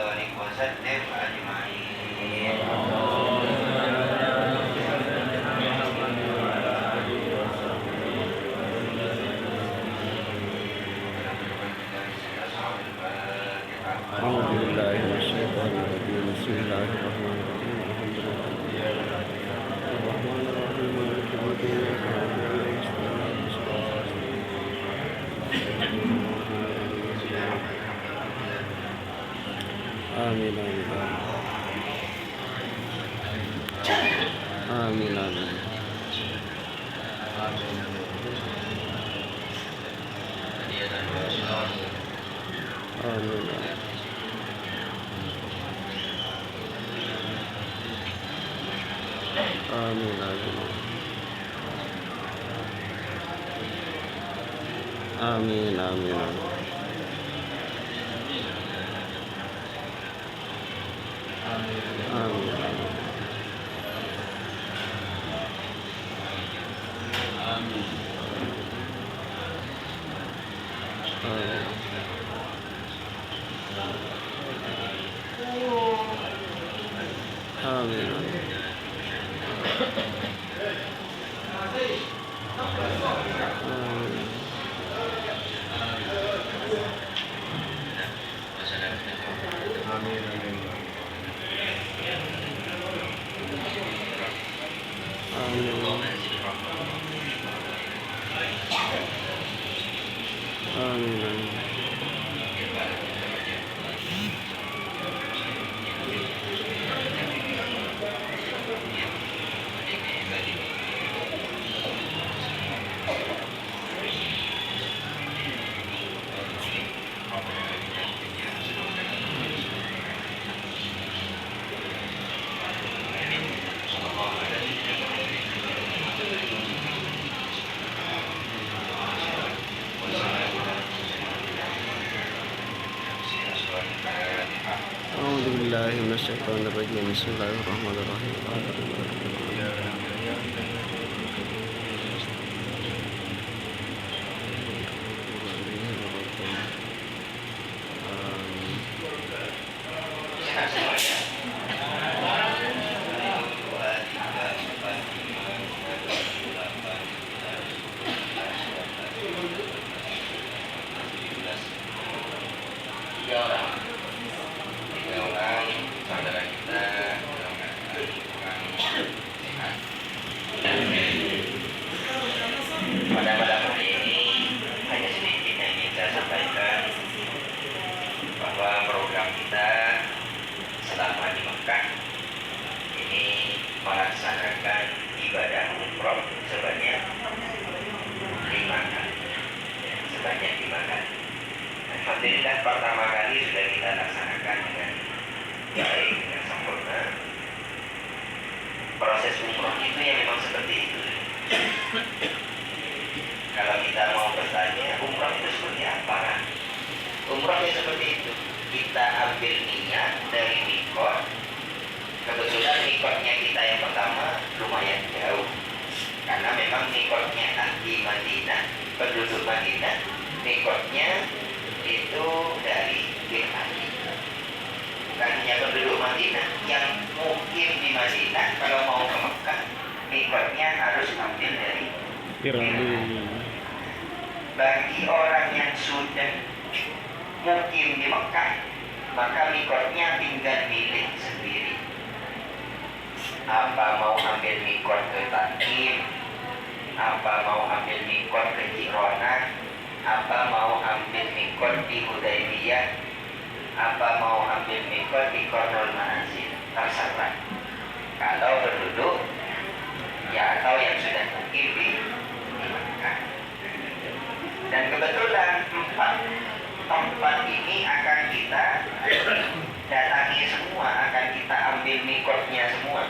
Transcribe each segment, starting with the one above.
وبارك وسلم أجمعين. أعوذ بالله من الشيطان الرجيم. بسم الله الرحمن الرحيم. الحمد لله الرحمن الرحيم مالك يوم الدين إياك نعبد وإياك نستعين. آمين آمين آمين آمين آمين آمين آمين آمين أعوذ بالله من الشيطان الرجيم. بسم الله الرحمن الرحيم. Tiga orang saudara kita kurang sehat. Pada malam hari ini hanya sedikit yang ingin saya sampaikan bahwa program kita selama di Mekah ini melaksanakan ibadah umroh sebanyak 5 kali. Sebanyak 5 kali. Alhamdulillah pertama kali sudah kita laksanakan dengan baik, dengan sempurna. Proses umroh itu ya memang seperti itu. Kalau kita mau bertanya umroh itu seperti apa kan? Umroh itu seperti itu. Kita ambil niat dari mikot. Kebetulan mikotnya kita yang pertama lumayan jauh, karena memang mikotnya ahli Madinah, penduduk Madinah, mikotnya itu dari Birmani. Bukan hanya penduduk Madinah, yang mukim di Madinah kalau mau ke Mekah mikotnya harus ambil dari Birmani. Bagi orang yang sudah mukim di Mekah, maka mikotnya tinggal milih sendiri. Apa mau ambil mikot ke Takim, apa mau ambil mikot ke Jironah, apa mau ambil mikot di Hudaybiyah, apa mau ambil mikot di Qarnul Manazil, terserah. Kalau penduduk ya atau yang sudah mukim di Mekah. Dan kebetulan 4 tempat ini akan kita datangi semua, akan kita ambil mikotnya semua.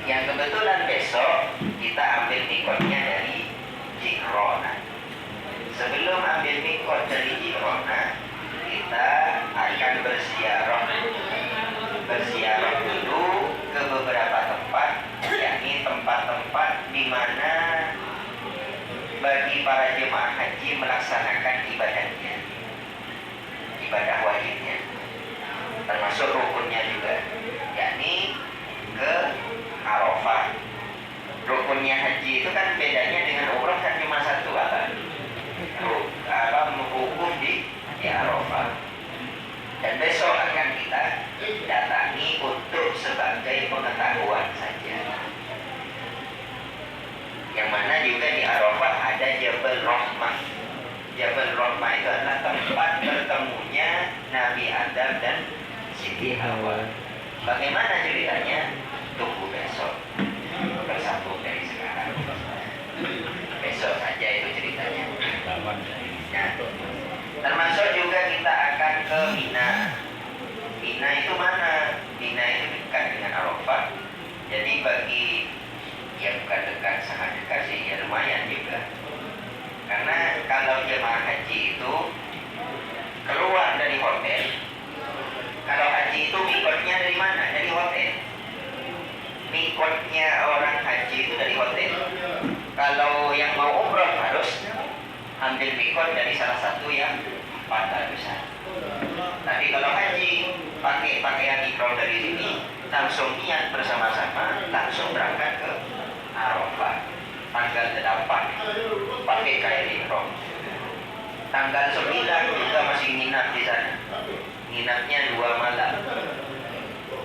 Yang kebetulan besok kita ambil mikotnya dari Jironah. Sebelum ambil mikot dari Jironah, kita akan berziarah dulu ke beberapa tempat, yakni tempat-tempat di mana bagi para jemaah haji melaksanakan ibadahnya, ibadah wajibnya. sedikit awal. Bagaimana ceritanya? Tunggu besok. Bersambung dari sekarang. Besok saja itu ceritanya. Nah, termasuk juga kita akan ke Mina. Mina itu mana? Mina itu dekat dengan Arafah. Jadi bagi yang bukan dekat, sangat dekat sih, ya lumayan juga. Karena kalau jemaah haji itu keluar dari hotel, kalau haji itu mikotnya dari mana? Dari hotel. Mikotnya orang haji itu dari hotel. Kalau yang mau umroh harus ambil mikot dari salah satu yang 4 besar. Tapi kalau haji pakai pakaian ihram dari sini, langsung niat bersama-sama, langsung berangkat ke Arafah. Tanggal 8 pakai kain ihram. Tanggal 9 juga masih nginap di sana. Nginapnya 2 malam.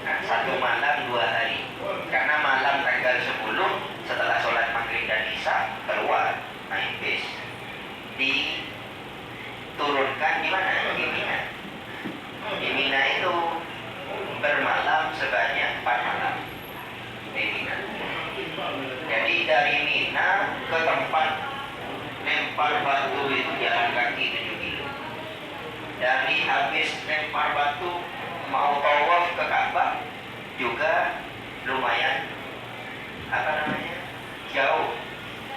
Nah, 1 malam 2 hari. Karena malam tanggal 10 setelah sholat maghrib dan isya keluar naik bis. Diturunkan di mana? Di Mina. Di Mina itu bermalam sebanyak 4 malam. Di Mina. Jadi dari Mina ke tempat lempar batu itu jalan kaki 7 kilo. Dari habis lempar batu mau tawaf ke Ka'bah juga lumayan jauh,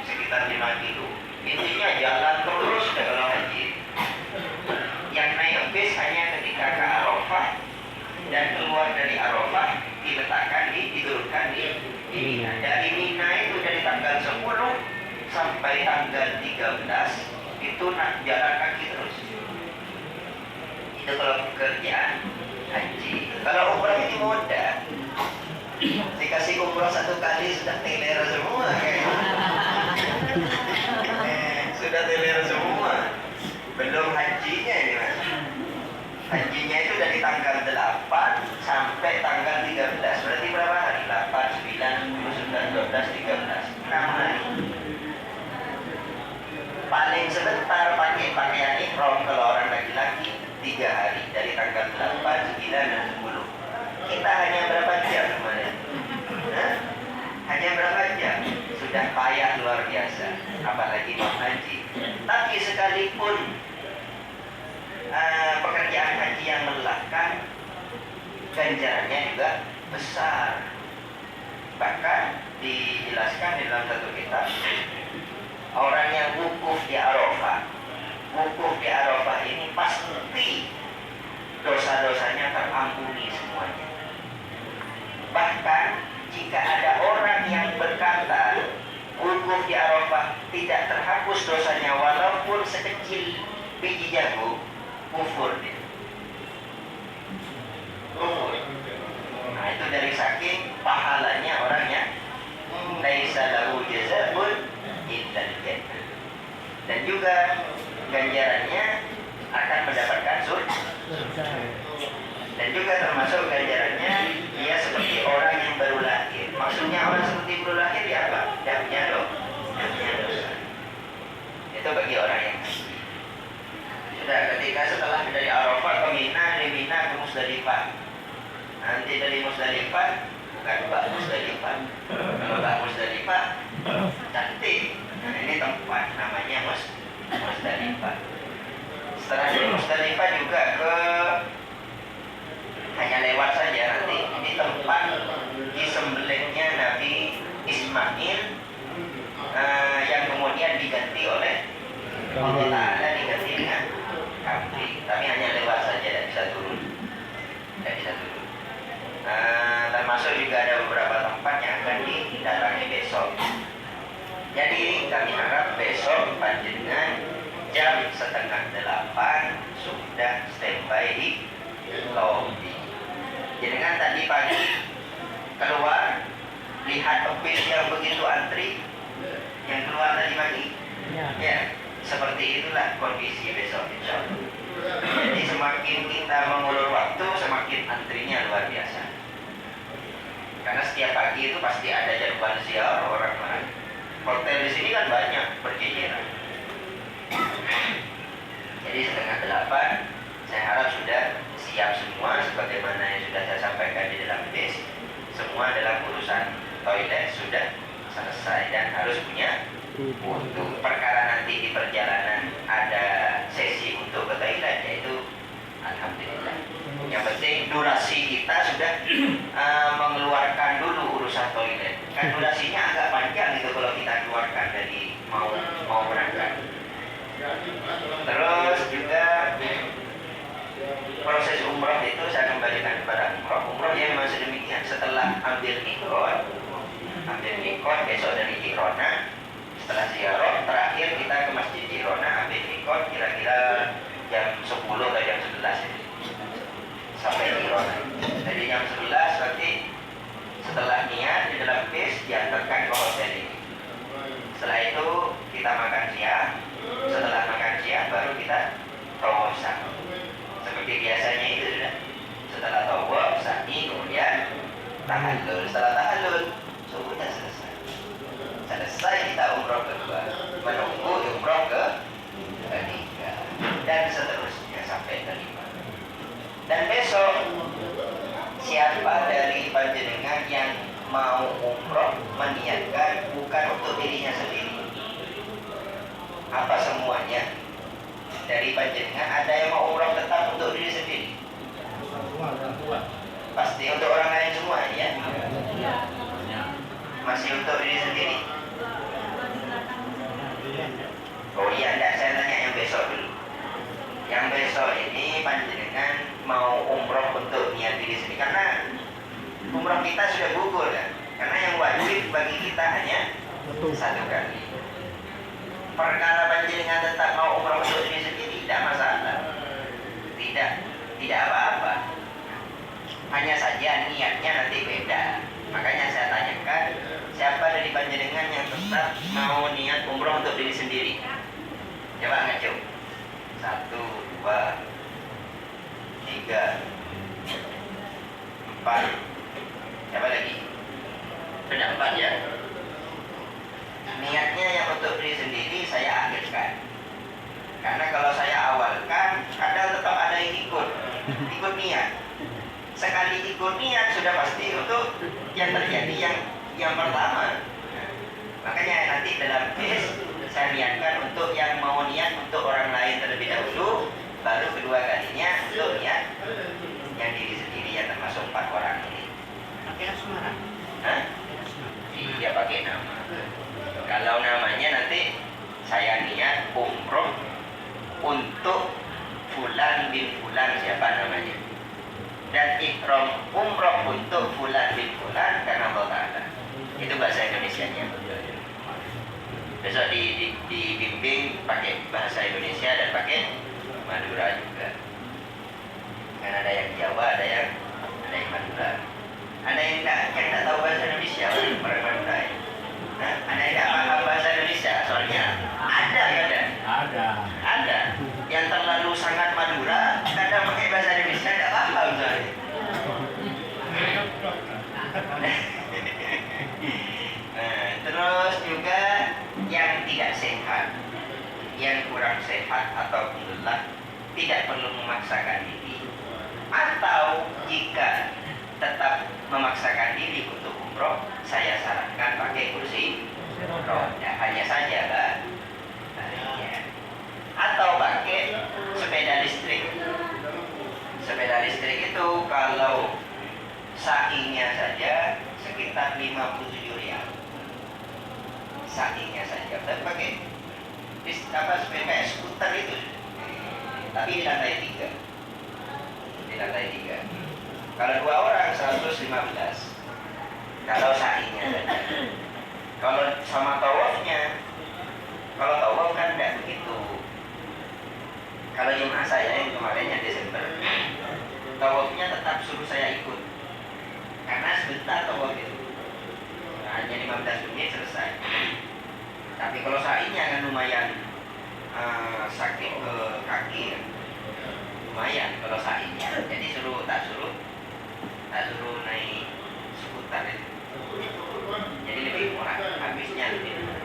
sekitar 5 kilo. Intinya jalan terus kalau haji. Yang naik bis hanya ketika ke Arafah dan keluar dari Arafah diturunkan di Mina. Dari Mina itu dari tanggal 10 sampai tanggal 13 itu jalan kaki terus. Itu kalau pekerjaan haji. Kalau umrah ini mudah. Dikasih umrah 1 kali sudah teler semua sudah teler semua. Belum hajinya ini mas. Hajinya itu dari tanggal 8 sampai tanggal 13. Berarti berapa hari? 8, 9, 10, 11, 12, 13, 6 hari. Paling sebentar pakai pakaian ihram kalau orang laki-laki 3 hari. Dari tanggal 8, 9, dan 10. Kita hanya berapa jam kemarin? Hanya berapa jam? Sudah payah luar biasa. Apalagi mau haji. Tapi sekalipun pekerjaan haji yang melelahkan, ganjarannya juga besar. Bahkan dijelaskan di dalam satu kitab, orang yang wukuf di Arafah, ini pasti dosa-dosanya terampuni semuanya. Bahkan jika ada orang yang berkata wukuf di Arafah tidak terhapus dosanya walaupun sekecil biji jagung, kufur dia. Kufur. Nah itu dari saking pahalanya orangnya. Laisa lahu jazaa'un illal jannah. Dan juga ganjarannya akan mendapatkan surga. Dan juga termasuk ganjarannya dia seperti orang yang baru lahir. Maksudnya orang seperti baru lahir ya apa? Tidak punya dosa. Itu bagi orang yang haji. Sudah ketika setelah dari Arafah ke Mina, dari Mina ke Musdalifah. Nanti dari Musdalifah bukan Bak Musdalifah. Kalau Bak Musdalifah cantik. Nah, ini tempat namanya Musdalifah. Setelah dari Musdalifah juga hanya lewat saja nanti. Ini tempat disembelihnya Nabi Ismail yang kemudian diganti oleh Allah Ta'ala, diganti dengan kambing. Tapi hanya lewat saja, tidak bisa turun. Termasuk juga ada beberapa tempat yang akan didatangi besok. Jadi kami harap besok panjenengan jam 7:30 sudah standby di lobi. Jenengan tadi pagi keluar lihat bis yang begitu antri, yang keluar tadi pagi. Ya, seperti itulah kondisi besok insya Allah. Jadi semakin kita mengulur waktu, semakin antrinya luar biasa. Karena setiap pagi itu pasti ada jadwal ziarah orang-orang. Hotel di sini kan banyak berjejeran. Jadi 7:30 saya harap sudah siap. siap semua sebagaimana yang sudah saya sampaikan di dalam bis. Semua dalam urusan toilet sudah selesai dan harus punya untuk perkara nanti di perjalanan ada sesi untuk ke toilet, yaitu alhamdulillah. Yang penting durasi kita sudah mengeluarkan dulu urusan toilet. Kan durasinya agak panjang itu kalau kita keluarkan dari mau berangkat. Terus juga proses umroh itu saya kembalikan kepada umroh. Umroh yang memang sedemikian. Setelah ambil mikot besok dari Jirona. Setelah ziarah terakhir kita ke Masjid Jirona ambil mikot kira-kira jam 10 atau jam 11 ini. Sampai Jirona. Jadi jam 11 berarti setelah niat di dalam bis diantarkan ke hotel ini. Setelah itu kita makan siang. Setelah makan siang baru kita tawaf sa'i. Seperti biasanya itu sudah. Setelah tawaf sa'i kemudian tahallul. Setelah tahallul sudah selesai. Selesai kita umroh kedua, menunggu umroh ketiga dan seterusnya sampai kelima. Dan besok siapa dari panjenengan yang mau umroh meniatkan bukan untuk dirinya sendiri. Apa semuanya dari panjenengan ada yang mau umroh tetap untuk diri sendiri? Pasti untuk orang lain semua ya? Masih untuk diri sendiri? Oh iya, enggak, saya tanya yang besok dulu. Yang besok ini panjenengan mau umroh untuk niat diri sendiri, karena umroh kita sudah gugur kan? Karena yang wajib bagi kita hanya satu kali. Perkara panjenengan tetap mau umroh untuk diri sendiri tidak masalah, tidak apa-apa. Hanya saja niatnya nanti beda. Makanya saya tanyakan, siapa dari panjenengan yang tetap mau niat umroh untuk diri sendiri? Coba ngacu. 1, 2, 3, 4. Siapa lagi? Sudah 4 ya. Niatnya yang untuk diri sendiri saya akhirkan. Karena kalau saya awalkan, kadang tetap ada yang ikut niat. Sekali ikut niat sudah pasti untuk yang terjadi yang pertama. Makanya nanti dalam bis saya niatkan untuk yang mau niat untuk orang lain terlebih dahulu, baru kedua kalinya untuk niat yang diri sendiri, yang termasuk 4 orang ini. Pakai asmara? Hah? Iya, pakai nama. Kalau namanya nanti saya niat umroh untuk fulan bin fulan, siapa namanya, dan ikram umroh untuk fulan bin fulan karena Allah Ta'ala. Itu bahasa Indonesianya. Besok dibimbing pakai bahasa Indonesia dan pakai Madura juga. Kan ada yang Jawa, ada yang Madura. Ada yang tidak tahu bahasa Indonesia, orang Madura. Nah, ada yang tidak paham bahasa Indonesia, soalnya ada yang terlalu sangat Madura, kadang pakai bahasa Indonesia tidak paham soalnya. Nah, terus juga yang tidak sehat, yang kurang sehat atau lelah tidak perlu memaksakan diri. Atau jika tetap memaksakan diri untuk umroh, saya sarankan pakai kursi roda, hanya saja Mbak. Atau pakai sepeda listrik. Sepeda listrik itu kalau sa'inya saja sekitar 57 rial. Sa'inya saja. Dan pakai sepeda kayak skuter itu. Tapi di lantai 3. Di lantai 3. Kalau 2 orang 115. Kalau sa'inya saja. Kalau sama tawafnya, kalau tawaf kan tidak begitu. Kalau jemaah saya yang kemarin yang Desember, tawafnya tetap suruh saya ikut. Karena sebentar tawaf itu. Hanya 15 menit selesai. Tapi kalau sa'inya kan lumayan sakit ke kaki kan. Lumayan kalau sa'inya. Jadi tak suruh naik skuter itu. Jadi lebih murah, habisnya lebih murah.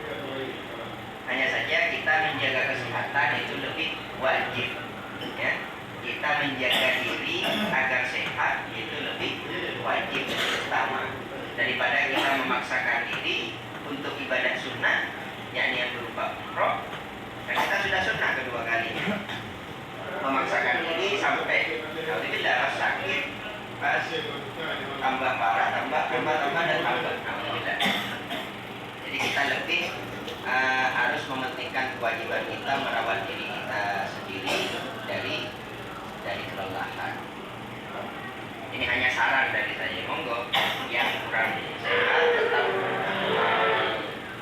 Hanya saja kita menjaga kesehatan itu lebih wajib, ya. Kita menjaga diri yakni yang berupa umroh, dan kita sudah sunnah kedua kali memaksakan ini sampai alhamdulillah pas sakit, pas tambah parah, tambah dan tambah alhamdulillah. Jadi kita lebih harus mementingkan kewajiban kita merawat diri kita sendiri dari kelelahan. Ini hanya saran dari saya, monggo yang kurang sehat tetap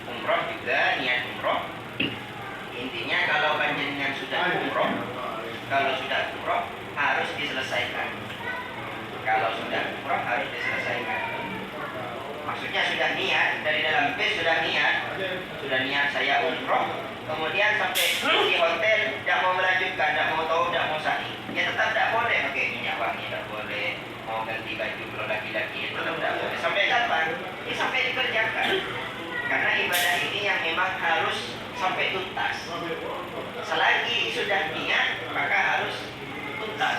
umroh juga, niat umroh. Intinya kalau panjenengan sudah umroh, harus diselesaikan. Kalau sudah umroh harus diselesaikan. Maksudnya sudah niat, dari dalam bis sudah niat saya umroh, kemudian sampai di hotel tidak mau melanjutkan, tidak mau tahu, tidak mau sa'i, ya tetap tidak boleh pakai minyak wangi, tidak boleh mau ganti baju kalau laki-laki, itu tetap tidak boleh. Sampai kapan? Ya sampai dikerjakan. Karena ibadah ini yang memang harus sampai tuntas. Selagi sudah niat, maka harus tuntas.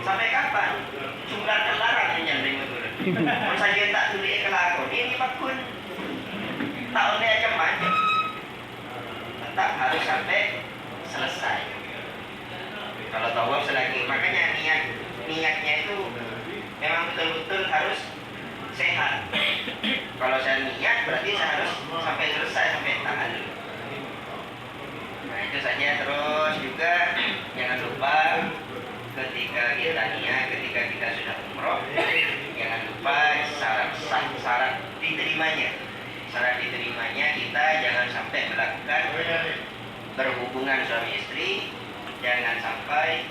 Sampai kapan? Jumlah terlarang menyanding betul. Kalau saja tak tulis kelakon, ini pun tak oleh aja macam. Tetap harus sampai selesai. Kalau tawaf selagi, makanya niatnya itu memang betul-betul harus sehat. Kalau saya niat berarti saya harus sampai selesai, sampai tahallul. Nah itu saja. Terus juga jangan lupa ketika kita niat, ketika kita sudah umroh, jangan lupa syarat diterimanya. Syarat diterimanya kita jangan sampai melakukan berhubungan suami istri, jangan sampai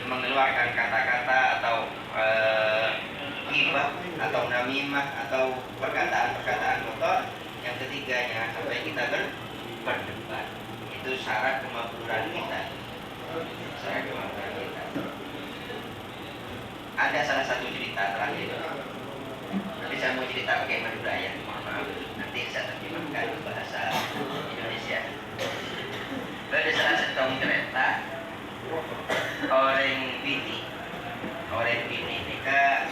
mengeluarkan kata-kata atau ghibah atau namimah atau perkataan-perkataan kotor. Yang ketiga, jangan sampai kita berdebat. Itu syarat kemakmuran kita. Ada salah satu cerita terakhir. Nanti saya mau cerita pakai Madura ya, maaf. Nanti saya terjemahkan bahasa Indonesia. Ada salah satu kereta orang bini nikah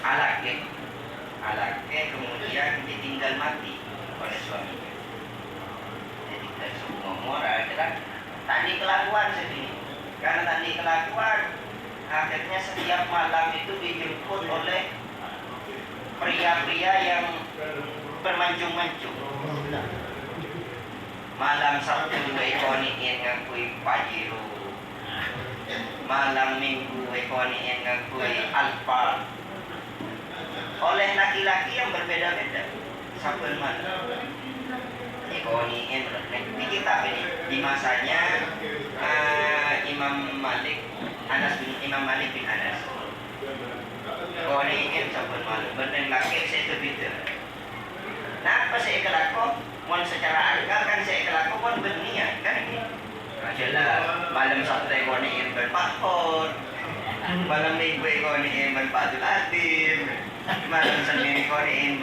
alaknya kemudian ditinggal mati oleh suaminya. Jadi dari semua moral adalah tadi kelakuan sedih. Karena tadi kelakuan, akhirnya setiap malam itu dijemput oleh pria-pria yang bermancung-mancung. Malam Sabtu ikoniin ngakui Pajero, malam Minggu ikoniin ngakui Alfa, oleh laki-laki yang berbeda-beda. Sabtu malam ikoniin di kitab ini di masanya Imam Malik bin Anas. Ikoniin Sabtu malam berdeng laki saya terbeda. Nah, apa saya kelakon? Mohon secara akal kan saya kelakon pun berniat kan ini. Masalah malam Sabtu ikoniin berpahon, malam Minggu ikoniin berpatul atim, malam Senin ikoniin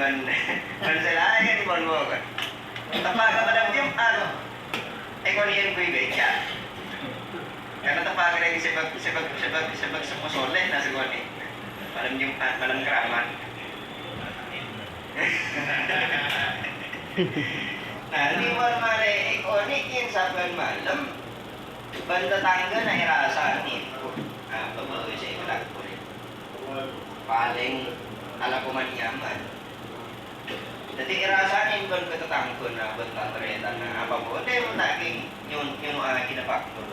berselayan pun bukan. Tepat kepada Jumat, ikoniin kui beca. Karena tepat lagi sebab semua soleh nasi koni. Malam Jumat, malam keramat. Nah, liwat mare ikonikin saban malam ban tetangga naik rasa nih. Apa baru saya kelakon paling ala kuman nyaman. Jadi rasanya ban ke tetangga na ban tantretan na apa boleh mentaking nyun kita faktor.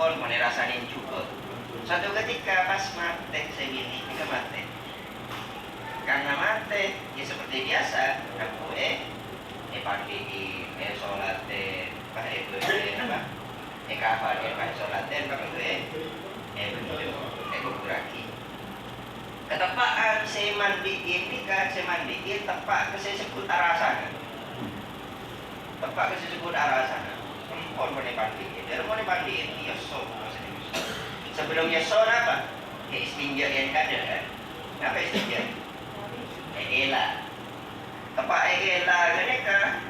Kon mana rasanya juga. Suatu ketika pas mati saya gini, kita mati. Karena mati, ya seperti biasa, aku pagi sholat kafar sholat kuraki. Ketepaan saya mandiin tepak ke saya sebut arasan. Kon boleh mandiin, dari boleh mandiin yaso. Sebelum yaso apa? Ya istinja yang kadang kan? Apa istinja? Ela. Tepak ela mereka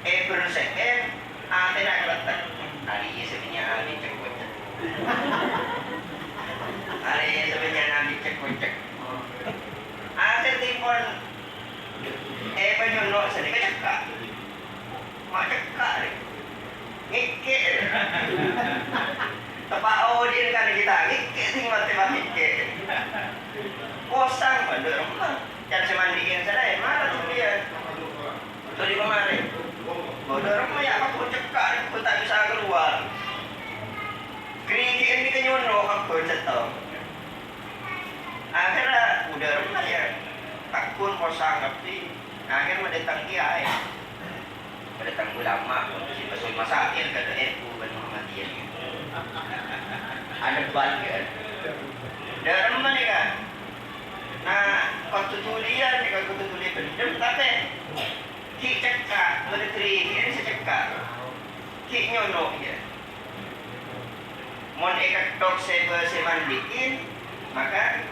berseken antena letak. Hari ini sebenarnya hari cek-cek. Hari ini sebenarnya hari cek-cek. Ada timbul ngike. Tepak odin kan kita ngike sing mati. Kosang pada rumah. Jangan semandiin saya, marah tuh dia. Tuh di kemarin. Pada rumah ya aku cekak, aku tak bisa keluar. Kerikian kita nyono aku cetok. Akhirnya udah rumah ya takun kosong tapi akhirnya mendatang kiai mendatang ulama si pesul masail kata aku dan Muhammadiyah ada ban kan udah rumah nih kan nah waktu tulian bendem tapi ki cekak berdiri ini secekak ki nyono ya mon ikat tok semandiin maka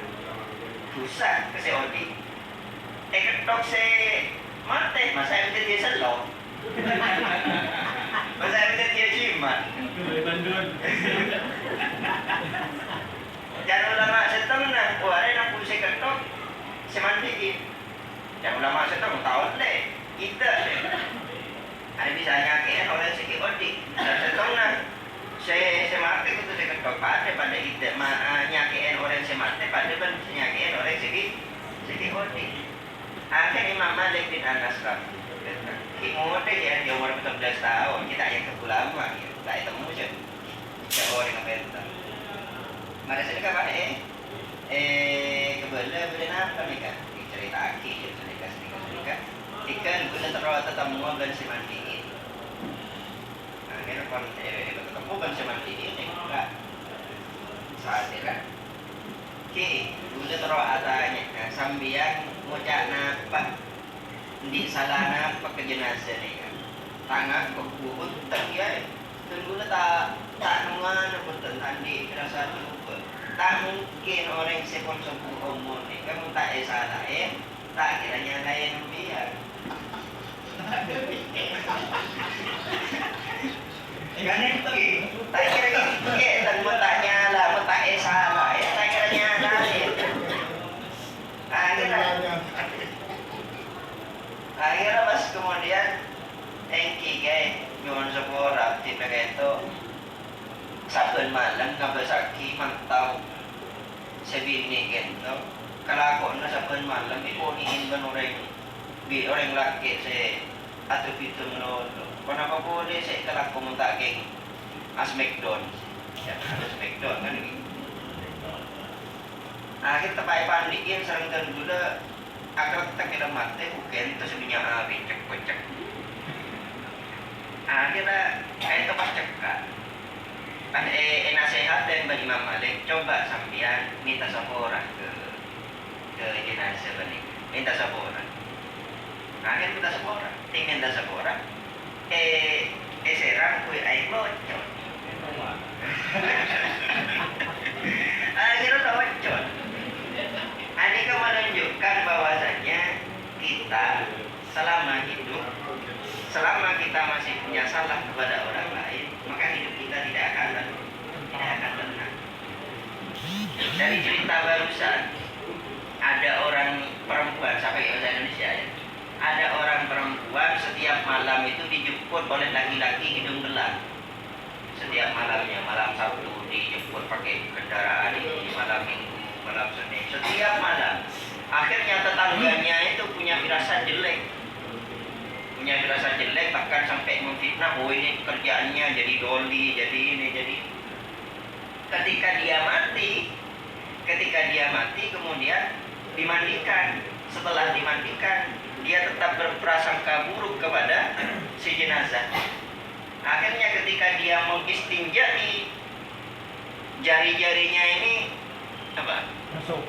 susah kasi odi. Ketok se mate, masa itu dia selok. Masa itu dia jimat. Jangan ulama setengah, kuare nak pulsa ketok semandiin. Jangan ulama setengah tahun deh, kita deh. Ada bisa nyakiin oleh segi odi. Dan setengah semate itu saya ketok pada ide nyakiin orang semate pada nyakiin orang segi odi. Akhirnya Imam Malik bin Anas Imam ya dia umur 14 tahun kita yang ulama ya tak ketemu aja orang apa itu mari saya kapan kebelah apa nih kan cerita sedikit ikan guna terus ketemu dan semandiin akhirnya kon ketemu kan semandiin enggak saat itu Ki, guna terus adanya sambian ngucap napa di salah napa ke jenazah ni kan tangan kebubut tergiai tengguna tak nungan pun tadi rasa lupa tak mungkin orang sepon sepuh umur ni kamu tak salah tak kiranya lain biar kan itu tak kira dan tak nyala tak salah tak kiranya lain akhirnya pas kemudian engki guys nyuwun sepura tipe itu saben malam kabeh saki mantau sebini gitu kalakon saben malam iku ingin orang laki se atau pitung no kenapa boleh saya kalakon tak geng asmekdon ya asmekdon kan gitu akhir tepai pandikin sering tergula agar kita kira mati bukan itu sebenarnya becek akhirnya itu pas cekak kan nasihat dan bagi Imam Malik coba sampean minta sapora ke jenazah balik minta sapora akhirnya minta sapora minta sapora serang kue air bocor akhirnya tak bocor. Ini kan menunjukkan bahwasanya kita selama hidup, selama kita masih punya salah kepada orang lain, maka hidup kita tidak akan tenang. Dari cerita barusan, ada orang perempuan sampai bahasa Indonesia ya, ada orang perempuan setiap malam itu dijemput oleh laki-laki hidung belang. Setiap malamnya, malam Sabtu dijemput pakai kendaraan ini, malam Minggu, malam Senin, setiap malam. Akhirnya tetangganya itu punya firasat jelek, bahkan sampai memfitnah, oh ini pekerjaannya jadi doli, jadi ini, jadi. Ketika dia mati kemudian dimandikan. Setelah dimandikan, dia tetap berprasangka buruk kepada si jenazah. Akhirnya ketika dia mengistinjai jari-jarinya ini apa? Masuk.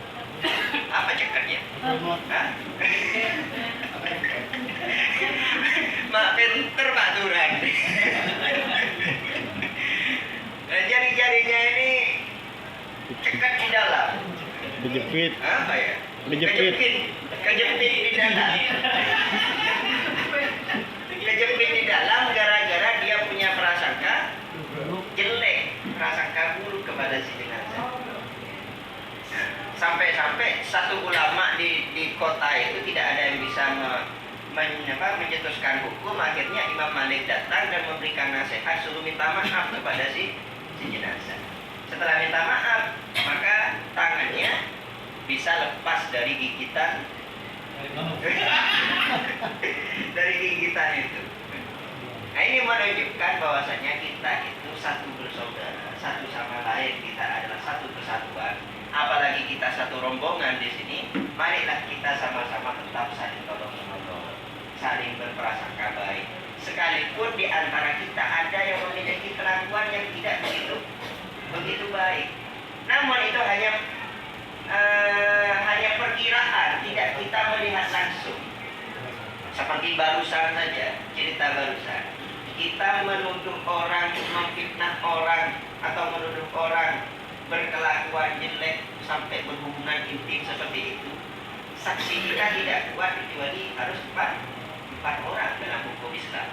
Apa cekatnya? Mak pinter Pak Turan. Jari-jarinya ini cekat di dalam. Kejepit. Apa ya? Kejepit di dalam. Kejepit di dalam gara-gara dia punya prasangka jelek, prasangka buruk kepada si jenazah. Sampai-sampai satu ulama di kota itu tidak ada yang bisa mencetuskan hukum. Akhirnya Imam Malik datang dan memberikan nasihat, suruh minta maaf kepada si jenazah. Setelah minta maaf, maka tangannya bisa lepas dari gigitan dari gigitan itu. Nah, ini menunjukkan bahwasanya kita itu satu bersaudara, satu sama lain, kita adalah satu kesatuan. Apalagi kita satu rombongan di sini, marilah kita sama-sama tetap saling tolong menolong, saling berprasangka baik. Sekalipun di antara kita ada yang memiliki kelakuan yang tidak begitu baik, namun itu hanya perkiraan, tidak kita melihat langsung. Seperti barusan saja, cerita barusan, kita menuduh orang, memfitnah orang, atau menuduh orang berkelakuan jelek sampai berhubungan intim seperti itu. Saksi kita tidak kuat kecuali harus empat orang dalam hukum Islam.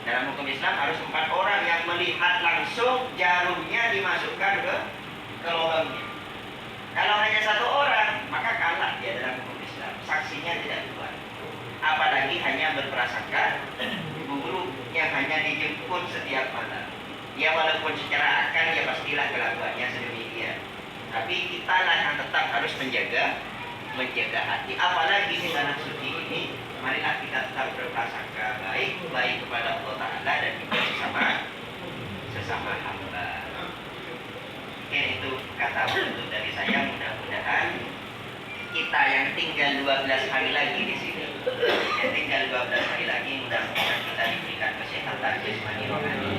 Dalam hukum Islam harus 4 orang yang melihat langsung jarumnya dimasukkan ke lubangnya. Kalau hanya 1 orang, maka kalah dia dalam hukum Islam. Saksinya tidak kuat. Apalagi hanya berprasangka buruk yang hanya dijemput setiap malam. Ya walaupun secara akal ya pastilah kelakuannya sedemikian. Tapi kita lah yang tetap harus menjaga hati. Apalagi di tanah suci ini, marilah kita tetap berprasangka baik kepada Allah Ta'ala dan juga sesama hamba. Mungkin itu kata untuk dari saya. Mudah-mudahan kita yang tinggal 12 hari lagi di sini, yang tinggal 12 hari lagi, mudah-mudahan kita diberikan kesehatan jasmani rohani,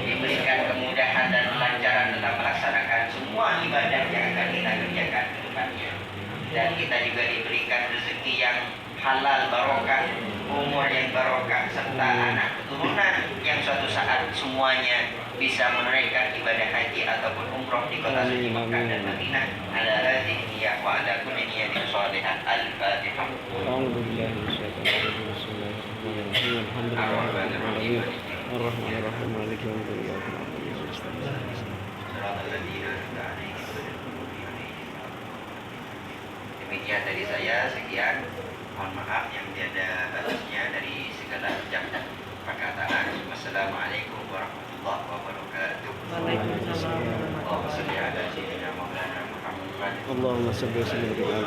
diberikan kemudahan dan kelancaran dalam melaksanakan semua ibadah yang akan kita kerjakan ke depannya. Dan kita juga diberikan rezeki yang halal barokah, umur yang barokah, serta anak keturunan yang suatu saat semuanya bisa menunaikan ibadah haji ataupun umroh di kota suci Makkah dan Madinah. Ala hadhihi niyyah wa ala kulli niyyatin shalihah. Al-Fatihah. A'udzu billahi minasyaitonir rajim. Bismillahirrahmanirrahim. Alhamdulillahirabbil alamin. Arrahmanirrahim. Maliki yaumiddin. Iyyaka na'budu wa iyyaka nasta'in. Shiratal ladzina an'amta 'alaihim ghairil maghdubi 'alaihim. Demikian dari saya, sekian. Mohon maaf yang tiada batasnya dari segala ucap perkataan. Wassalamualaikum warahmatullahi wabarakatuh. Allahumma shalli ala sayyidina Maulana Muhammad. Allahumma shalli wa sallim ala